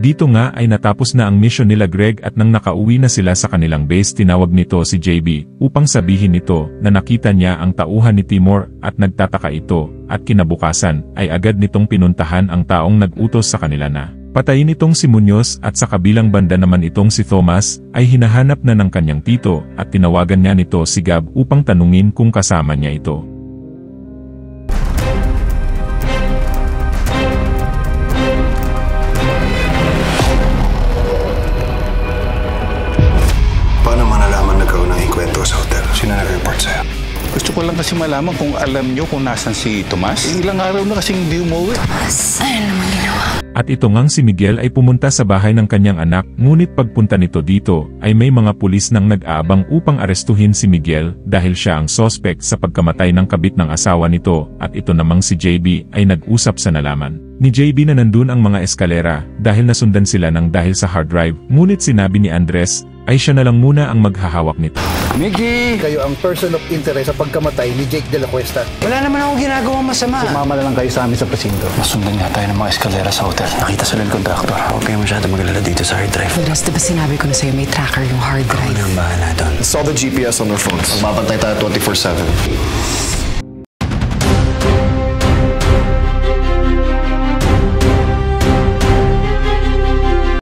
Dito nga ay natapos na ang mission nila Greg at nang nakauwi na sila sa kanilang base tinawag nito si JB upang sabihin nito na nakita niya ang tauhan ni Timur at nagtataka ito at kinabukasan ay agad nitong pinuntahan ang taong nag-utos sa kanila na patayin itong si Muñoz at sa kabilang banda naman itong si Thomas ay hinahanap na ng kanyang tito at tinawagan niya nito si Gab upang tanungin kung kasama niya ito. Sino nag-report sa'yo? Gusto ko lang kasi malaman kung alam nyo kung nasan si Tomas. Ilang araw na kasing hindi umuwi. Tomas, ano naman ginawa? At ito ngang si Miguel ay pumunta sa bahay ng kanyang anak, ngunit pagpunta nito dito ay may mga pulis nang nag-aabang upang arestuhin si Miguel dahil siya ang sospek sa pagkamatay ng kabit ng asawa nito at ito namang si JB ay nag-usap sa nalaman ni JB na nandun ang mga eskalera dahil nasundan sila ng dahil sa hard drive, ngunit sinabi ni Andres ay siya na lang muna ang maghahawak nito. Mickey! Kayo ang person of interest sa pagkamatay ni Jake De La Cuesta. Wala naman akong ginagawang masama. Sumama na lang kayo sa amin sa presinto. Nasundan nga tayo ng mga eskalera sa hotel. Nakita sila ng kontraktor. Huwag kayo masyado mag-alala dito sa hard drive. Andres, diba sinabi ko na sa'yo may tracker yung hard drive? Ako na ang bahala doon. Install the GPS on their phones. Magbabantay tayo 24/7.